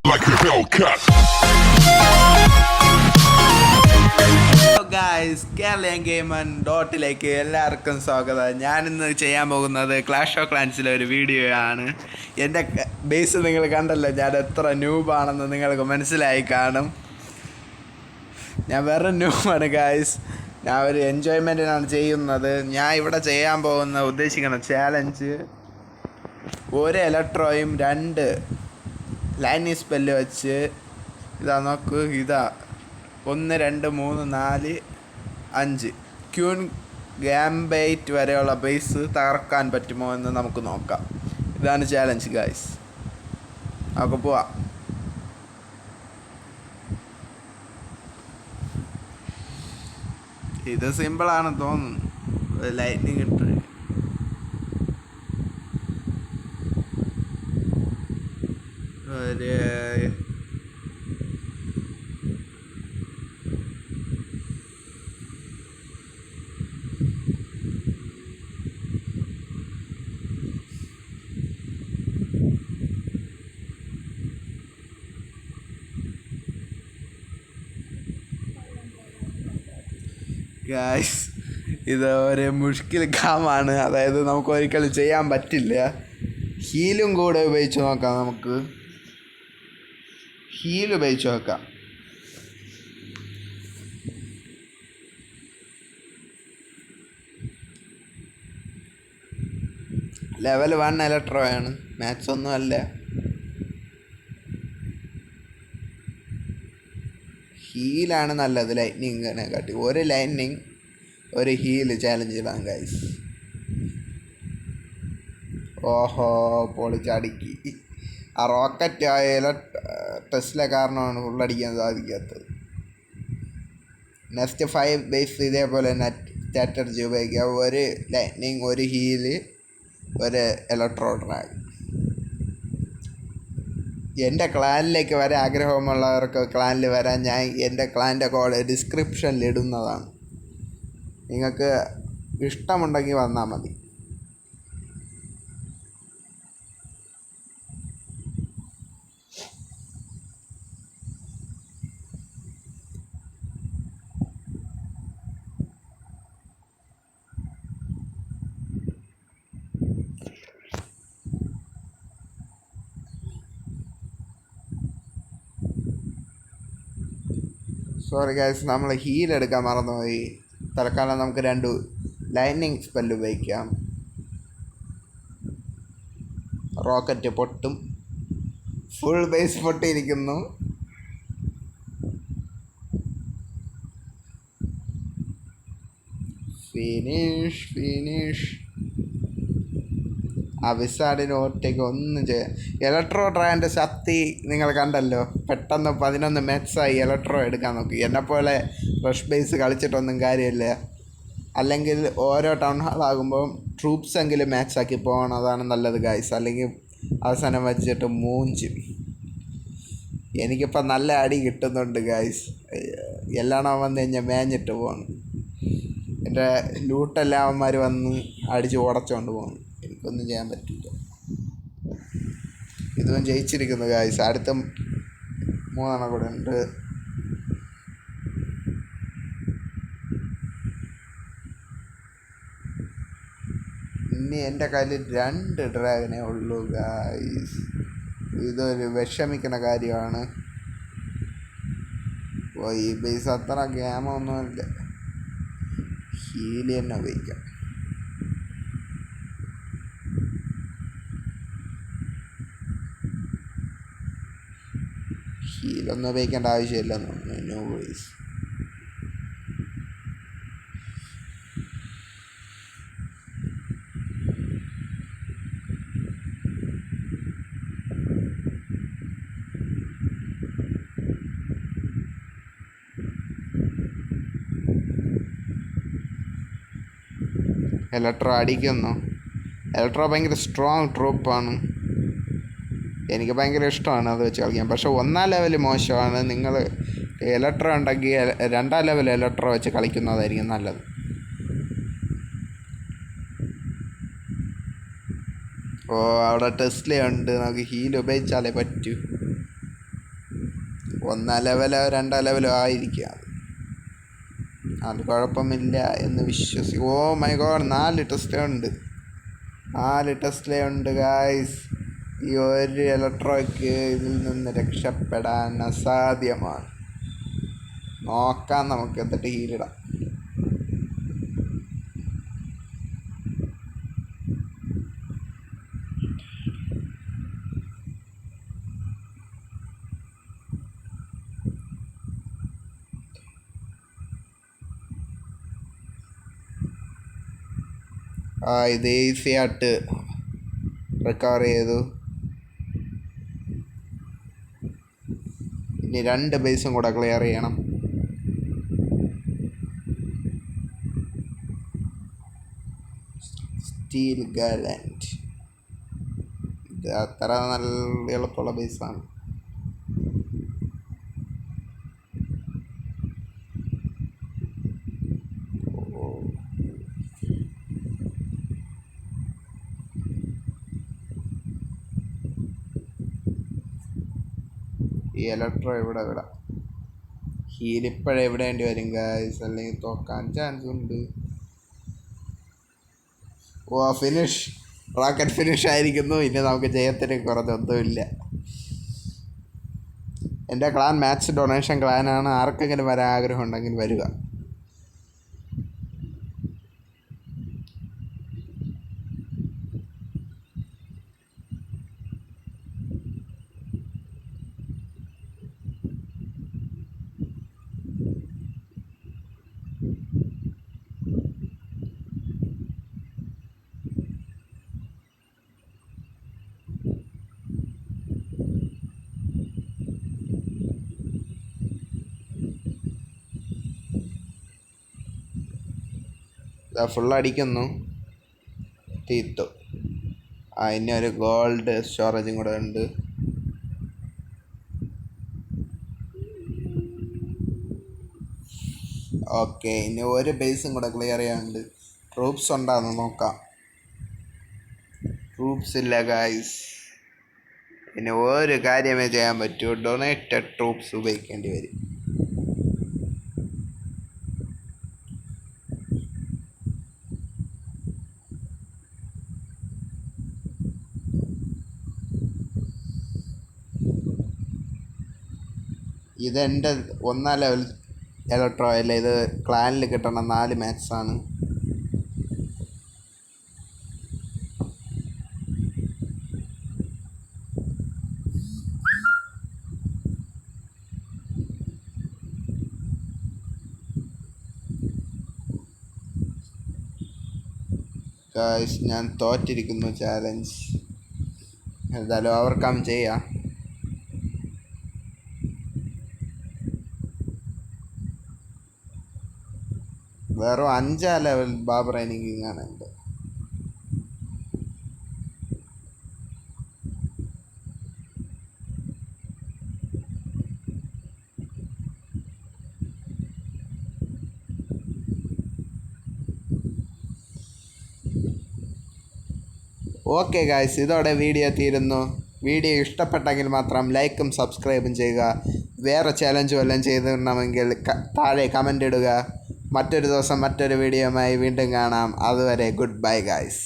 like a Hellcat. Hello guys, Keraleeyan gamer ഡോട്ടിലേക്ക് എല്ലാവർക്കും സ്വാഗതം. ഞാനിന്ന് ചെയ്യാൻ പോകുന്നത് ക്ലാഷ് ഓഫ് ക്ലാൻസിലെ ഒരു വീഡിയോ ആണ്. എൻ്റെ ബേസ് നിങ്ങൾ കണ്ടല്ലോ, ഞാൻ എത്ര ന്യൂബാണെന്ന് നിങ്ങൾക്ക് മനസ്സിലായി കാണും. ഞാൻ വേറെ ന്യൂബാണ് ഗായ്സ്. ഞാൻ ഒരു എൻജോയ്മെൻറ്റിനാണ് ചെയ്യുന്നത്. ഞാൻ ഇവിടെ ചെയ്യാൻ ഉദ്ദേശിക്കുന്ന ചാലഞ്ച് ഒരു ഇലക്ട്രോയും 2 ലൈനിങ് സ്പെല്ല് വെച്ച് ഇതാ നോക്ക്, ഇതാ 1 2 3 4 5 ക്യൂൺ ഗാംബൈറ്റ് വരെയുള്ള ബേസ് തകർക്കാൻ പറ്റുമോ എന്ന് നമുക്ക് നോക്കാം. ഇതാണ് ചാലഞ്ച് ഗൈസ്. നമുക്ക് പോവാം. ഇത് സിമ്പിളാണ് തോന്നുന്നു. ലൈറ്റിനിങ് ഇട്ട് ഒരു ഗായ്സ്, ഇത് ഒരു മുഷ്കിൽ കാമാണ്. അതായത് നമുക്ക് ഒരിക്കലും ചെയ്യാൻ പറ്റില്ല. ഹീലും കൂടെ ഉപയോഗിച്ച് നോക്കാം. നമുക്ക് ഹീൽ ഉപയോഗിച്ച് നോക്കാം. ലെവൽ 1 ഇലക്ട്രോ ആണ്, മാത്സ് ഒന്നും അല്ല. ഹീലാണ് നല്ലത് ലൈറ്റ്നിങ്ങിനെ കാട്ടി. ഒരു ലൈറ്റ്നിങ് ഒരു ഹീല് ചാലഞ്ച് ഇടാം ഗൈസ്. ഓഹോ, പൊളിച്ചടുക്കി. ആ റോക്കറ്റ് ആയാല ടെസ്റ്റിലെ കാരണമാണ് ഫുള്ളടിക്കാൻ സാധിക്കാത്തത്. നെക്സ്റ്റ് 5 ബേസ് ഇതേപോലെ സ്ട്രാറ്റജി ഉപയോഗിക്കുക. ഒരു ലൈറ്റ്നിങ്, ഒരു ഹീല്, ഒരു ഇലക്ട്രോ ഡ്രാഗ്. എൻ്റെ ക്ലാനിലേക്ക് വരാൻ ആഗ്രഹമുള്ളവർക്ക് ക്ലാനിൽ വരാൻ ഞാൻ എൻ്റെ ക്ലാൻ്റെ കോഡ് ഡിസ്ക്രിപ്ഷനിൽ ഇടുന്നതാണ്. നിങ്ങൾക്ക് ഇഷ്ടമുണ്ടെങ്കിൽ വന്നാൽ മതി. സോറി ഗൈസ്, നമ്മൾ ഹീൽ എടുക്കാൻ മറന്നുപോയി. തൽക്കാലം നമുക്ക് 2 ലൈനിങ് സ്പെല്ല് ഉപയോഗിക്കാം. റോക്കറ്റ് പൊട്ടും. ഫുൾ ബേസ് പൊട്ടിയിരിക്കുന്നു. ഫിനിഷ്. ആ വിസാഡിന് ഒറ്റയ്ക്ക് ഒന്നും ചെയ്യാം. ഇലക്ട്രോ ഡ്രാഗൻ്റെ ശക്തി നിങ്ങൾ കണ്ടല്ലോ. പെട്ടെന്ന് 11 മാച്ചായി ഇലക്ട്രോ എടുക്കാൻ നോക്കി. എന്നെപ്പോലെ റഷ് ബേസ് കളിച്ചിട്ടൊന്നും കാര്യമില്ല. അല്ലെങ്കിൽ ഓരോ ടൗൺ ഹാളാകുമ്പോൾ ട്രൂപ്സ് എങ്കിലും മാച്ചാക്കി പോകണതാണ് നല്ലത് ഗൈസ്. അല്ലെങ്കിൽ അവസാനം വെച്ചിട്ട് മൂഞ്ചും. എനിക്കിപ്പോൾ നല്ല അടി കിട്ടുന്നുണ്ട് ഗൈസ്. എല്ലാം വന്ന് കഴിഞ്ഞാൽ മേഞ്ഞിട്ട് പോകണം. എൻ്റെ ലൂട്ടെല്ലാം അവന്മാർ വന്ന് അടിച്ച് ഉടച്ചുകൊണ്ട് പോകണം. എനിക്കൊന്നും ചെയ്യാൻ പറ്റില്ല. ഇതും ജയിച്ചിരിക്കുന്നു ഗായ്സ്. അടുത്ത 3 കൂടെ ഉണ്ട്. ഇനി എൻ്റെ കയ്യിൽ 2 ഡ്രാഗനേ ഉള്ളൂ ഗായ്സ്. ഇതൊരു വിഷമിക്കുന്ന കാര്യമാണ്. ഈ ബേസ് അത്ര ഗെയിമൊന്നുമില്ല. ഹീലി തന്നെ ഉപയോഗിക്കാം. ഹീലൊന്നും ഉപയോഗിക്കേണ്ട ആവശ്യമില്ലെന്ന് തോന്നുന്നു. നോ വൈസ്. ഇലക്ട്രോ അടിക്കുന്നു. ഇലക്ട്രോ ഭയങ്കര സ്ട്രോങ് ട്രൂപ്പാണ്. എനിക്ക് ഭയങ്കര ഇഷ്ടമാണ് അത് വെച്ച് കളിക്കാൻ. പക്ഷെ 1-ാം ലെവൽ മോശമാണ്. നിങ്ങൾ ഇലക്ട്രോ ഉണ്ടെങ്കിൽ 2-ാം ലെവൽ ഇലക്ട്രോ വെച്ച് കളിക്കുന്നതായിരിക്കും നല്ലത്. ഓ, അവിടെ ടെസ്ല ഉണ്ട്. നമുക്ക് ഹീൽ ഉപയോഗിച്ചാലേ പറ്റൂ. 1 ലെവലോ 2 ലെവലോ ആയിരിക്കാം. അത് കുഴപ്പമില്ല എന്ന് വിശ്വസിക്കും. ഓ മൈ ഗോഡ്, 4 ടെസ്റ്റിലേ ഉണ്ട് ഗായ്സ്. ഈ ഒരു ഇലക്ട്രോയ്ക്ക് ഇതിൽ നിന്ന് രക്ഷപ്പെടാൻ അസാധ്യമാണ്. നോക്കാം നമുക്ക്, എന്നിട്ട് ഹീലിടാം. ഇത് ഈസി ആയിട്ട് റിക്കവർ ചെയ്തു. ഇനി 2 ബേസും കൂടെ ക്ലിയർ ചെയ്യണം. സ്റ്റീൽ ഗാലൻറ്റ്, ഇത് അത്ര നല്ല എളുപ്പമുള്ള ബേസാണ്. ഈ ഇലക്ട്രോ ഇവിടെ വിടാം. ഹീലിപ്പോഴേ വിടേണ്ടി വരും ഗായ്സ്, അല്ലെങ്കിൽ തോക്കാൻ ചാൻസ് ഉണ്ട്. ഓ ഫിനിഷ്, റോക്കറ്റ് ഫിനിഷ് ആയിരിക്കുന്നു. ഇനി നമുക്ക് ജയത്തിന് കുറഞ്ഞൊന്നുമില്ല. എൻ്റെ ക്ലാൻ മാച്ച് ഡൊണേഷൻ ക്ലാനാണ്. ആർക്കെങ്കിലും വരാൻ ആഗ്രഹം ഉണ്ടെങ്കിൽ വരിക. ഫുള്ളടിക്കുന്നു. തീർത്തു. ഇനി ഒരു ഗോൾഡ് സ്റ്റോറേജും കൂടെ ഉണ്ട്. ഓക്കെ, ഇനി ഒരു ബേസും കൂടെ ക്ലിയർ ചെയ്യാനുണ്ട്. ട്രൂപ്സ് ഉണ്ടാകുന്നു നോക്കാം. ട്രൂപ്സ് ഇല്ല ഗായ്സ്. പിന്നെ ഒരു കാര്യമേ ചെയ്യാൻ പറ്റൂ, ഡൊണേറ്റഡ് ട്രൂപ്സ് ഉപയോഗിക്കേണ്ടി വരും. ഇതെൻ്റെ 1 ലെവൽ ഇലക്ട്രോ അല്ല, ഇത് ക്ലാനിൽ കിട്ടണ 4 മാച്ചാണ്. ഗായ്സ്, ഞാൻ തോറ്റിരിക്കുന്നു ചാലഞ്ച്. എന്തായാലും ഓവർകം ചെയ്യാം. വെറും 5 ലെവൽ ബാബർ എനിക്കിങ്ങാണ് ഉണ്ട്. ഓക്കെ ഗായ്സ്, ഇതോടെ വീഡിയോ തീരുന്നു. വീഡിയോ ഇഷ്ടപ്പെട്ടെങ്കിൽ മാത്രം ലൈക്കും സബ്സ്ക്രൈബും ചെയ്യുക. വേറെ ചാലഞ്ച് വല്ലതും ചെയ്തിടണമെങ്കിൽ താഴെ കമൻ്റ് ഇടുക. മറ്റൊരു ദിവസം മറ്റൊരു വീഡിയോയുമായി വീണ്ടും കാണാം. അതുവരെ ഗുഡ് ബൈ ഗായ്സ്.